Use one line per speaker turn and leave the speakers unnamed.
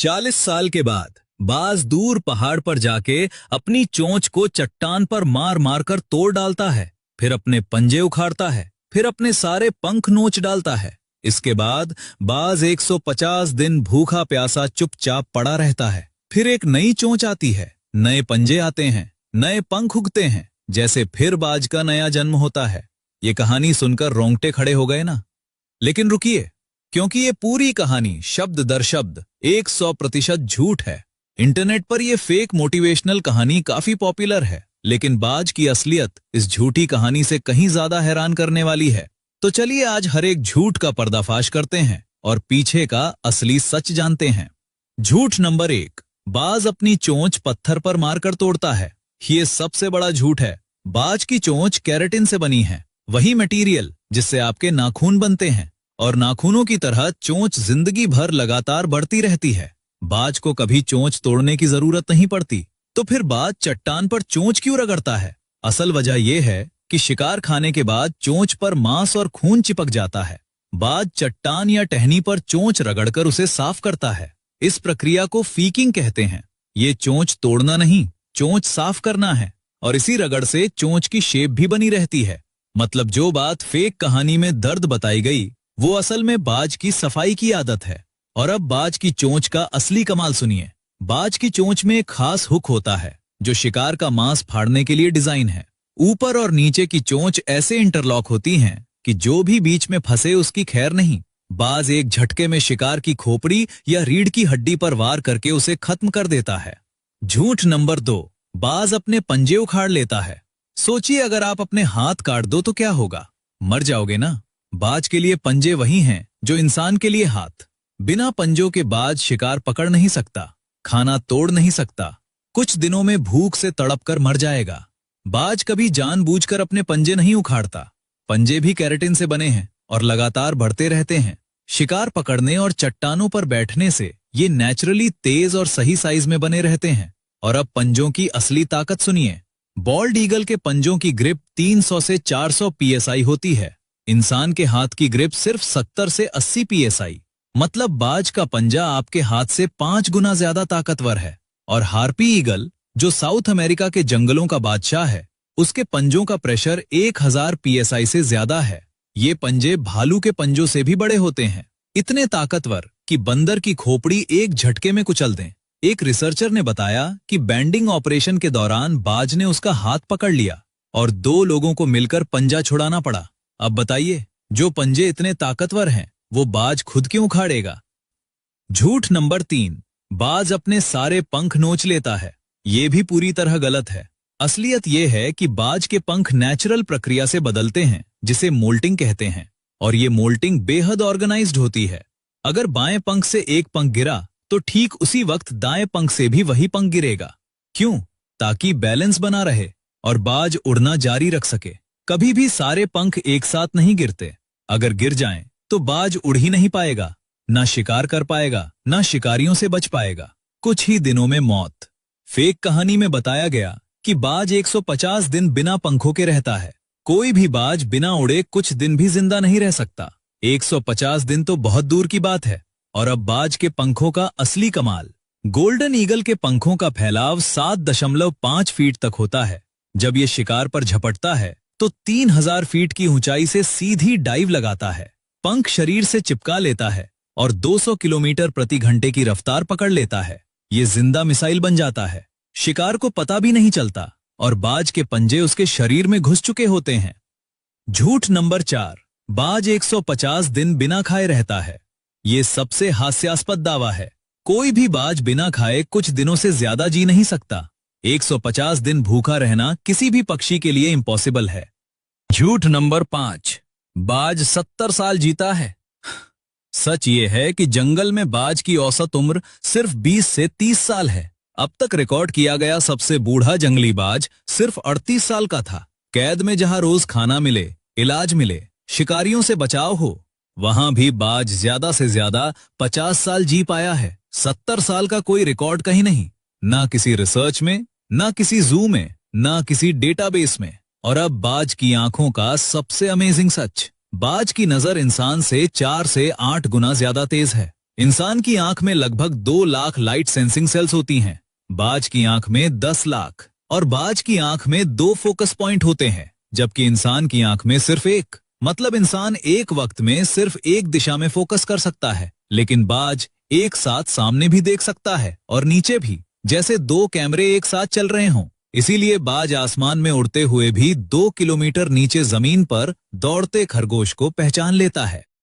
40 साल के बाद बाज दूर पहाड़ पर जाके अपनी चोंच को चट्टान पर मार मार कर तोड़ डालता है, फिर अपने पंजे उखाड़ता है, फिर अपने सारे पंख नोच डालता है। इसके बाद बाज 150 दिन भूखा प्यासा चुपचाप पड़ा रहता है। फिर एक नई चोंच आती है, नए पंजे आते हैं, नए पंख उगते हैं, जैसे फिर बाज का नया जन्म होता है। ये कहानी सुनकर रोंगटे खड़े हो गए ना? लेकिन रुकिए, क्योंकि ये पूरी कहानी शब्द दर शब्द 100% झूठ है। इंटरनेट पर ये फेक मोटिवेशनल कहानी काफी पॉपुलर है, लेकिन बाज की असलियत इस झूठी कहानी से कहीं ज्यादा हैरान करने वाली है। तो चलिए आज हर एक झूठ का पर्दाफाश करते हैं और पीछे का असली सच जानते हैं। झूठ नंबर 1, बाज अपनी चोंच पत्थर पर मारकर तोड़ता है। ये सबसे बड़ा झूठ है। बाज की चोंच केराटिन से बनी है, वही मटेरियल जिससे आपके नाखून बनते हैं, और नाखूनों की तरह चोंच जिंदगी भर लगातार बढ़ती रहती है। बाज को कभी चोंच तोड़ने की जरूरत नहीं पड़ती, तो फिर बाज चट्टान पर चोंच क्यों रगड़ता है? असल वजह यह है कि शिकार खाने के बाद चोंच पर मांस और खून चिपक जाता है। बाज चट्टान या टहनी पर चोंच रगड़कर उसे साफ करता है। इस प्रक्रिया को फीकिंग कहते हैं। ये चोंच तोड़ना नहीं, चोंच साफ करना है, और इसी रगड़ से चोंच की शेप भी बनी रहती है। मतलब जो बात फेक कहानी में दर्द बताई गई, वो असल में बाज की सफाई की आदत है। और अब बाज की चोंच का असली कमाल सुनिए। बाज की चोंच में एक खास हुक होता है जो शिकार का मांस फाड़ने के लिए डिजाइन है। ऊपर और नीचे की चोंच ऐसे इंटरलॉक होती हैं कि जो भी बीच में फंसे उसकी खैर नहीं। बाज एक झटके में शिकार की खोपड़ी या रीढ़ की हड्डी पर वार करके उसे खत्म कर देता है। झूठ नंबर 2, बाज अपने पंजे उखाड़ लेता है। सोचिए, अगर आप अपने हाथ काट दो तो क्या होगा? मर जाओगे ना। बाज के लिए पंजे वही हैं जो इंसान के लिए हाथ। बिना पंजों के बाज शिकार पकड़ नहीं सकता, खाना तोड़ नहीं सकता, कुछ दिनों में भूख से तड़प कर मर जाएगा। बाज कभी जानबूझकर अपने पंजे नहीं उखाड़ता। पंजे भी केराटिन से बने हैं और लगातार बढ़ते रहते हैं। शिकार पकड़ने और चट्टानों पर बैठने से ये नेचुरली तेज और सही साइज में बने रहते हैं। और अब पंजों की असली ताकत सुनिए। बॉल्ड ईगल के पंजों की ग्रिप 300 से 400 psi होती है। इंसान के हाथ की ग्रिप सिर्फ 70 से 80 psi। मतलब बाज का पंजा आपके हाथ से 5 गुना ज्यादा ताकतवर है। और हार्पी ईगल, जो साउथ अमेरिका के जंगलों का बादशाह है, उसके पंजों का प्रेशर 1000 psi से ज्यादा है। ये पंजे भालू के पंजों से भी बड़े होते हैं, इतने ताकतवर कि बंदर की खोपड़ी एक झटके में कुचल दें। एक रिसर्चर ने बताया कि बैंडिंग ऑपरेशन के दौरान बाज ने उसका हाथ पकड़ लिया और 2 लोगों को मिलकर पंजा छुड़ाना पड़ा। अब बताइए, जो पंजे इतने ताकतवर हैं, वो बाज खुद क्यों उखाड़ेगा? झूठ नंबर 3, बाज अपने सारे पंख नोच लेता है। ये भी पूरी तरह गलत है। असलियत यह है कि बाज के पंख नेचुरल प्रक्रिया से बदलते हैं, जिसे मोल्टिंग कहते हैं। और ये मोल्टिंग बेहद ऑर्गेनाइज्ड होती है। अगर बाएं पंख से एक पंख गिरा तो ठीक उसी वक्त दाएं पंख से भी वही पंख गिरेगा। क्यों? ताकि बैलेंस बना रहे और बाज उड़ना जारी रख सके। कभी भी सारे पंख एक साथ नहीं गिरते। अगर गिर जाएं तो बाज उड़ ही नहीं पाएगा, ना शिकार कर पाएगा, ना शिकारियों से बच पाएगा। कुछ ही दिनों में मौत। फेक कहानी में बताया गया कि बाज 150 दिन बिना पंखों के रहता है। कोई भी बाज बिना उड़े कुछ दिन भी जिंदा नहीं रह सकता। 150 दिन तो बहुत दूर की बात है। और अब बाज के पंखों का असली कमाल। गोल्डन ईगल के पंखों का फैलाव 7.5 फीट तक होता है। जब ये शिकार पर झपटता है तो 3000 फीट की ऊंचाई से सीधी डाइव लगाता है। पंख शरीर से चिपका लेता है और 200 किलोमीटर प्रति घंटे की रफ्तार पकड़ लेता है। ये जिंदा मिसाइल बन जाता है। शिकार को पता भी नहीं चलता और बाज के पंजे उसके शरीर में घुस चुके होते हैं। झूठ नंबर 4, बाज 150 दिन बिना खाए रहता है। ये सबसे हास्यास्पद दावा है। कोई भी बाज बिना खाए कुछ दिनों से ज्यादा जी नहीं सकता। 150 दिन भूखा रहना किसी भी पक्षी के लिए इम्पॉसिबल है। झूठ नंबर 5, बाज 70 साल जीता है। सच ये है कि जंगल में बाज की औसत उम्र सिर्फ 20 से 30 साल है। अब तक रिकॉर्ड किया गया सबसे बूढ़ा जंगली बाज सिर्फ 38 साल का था। कैद में जहां रोज खाना मिले, इलाज मिले, शिकारियों से बचाव हो, वहां भी बाज ज्यादा से ज्यादा 50 साल जी पाया है। 70 साल का कोई रिकॉर्ड कहीं नहीं, ना किसी रिसर्च में, ना किसी जू में, ना किसी डेटाबेस में। और अब बाज की आंखों का सबसे अमेजिंग सच। बाज की नजर इंसान से 4 से 8 गुना ज्यादा तेज है। इंसान की आंख में लगभग 2 लाख लाइट सेंसिंग सेल्स होती हैं। बाज की आंख में 10 लाख और बाज की आंख में 2 फोकस पॉइंट होते हैं, जबकि इंसान की आंख में सिर्फ एक। मतलब इंसान एक वक्त में सिर्फ एक दिशा में फोकस कर सकता है, लेकिन बाज एक साथ सामने भी देख सकता है और नीचे भी, जैसे 2 कैमरे एक साथ चल रहे हों। इसीलिए बाज आसमान में उड़ते हुए भी 2 किलोमीटर नीचे जमीन पर दौड़ते खरगोश को पहचान लेता है।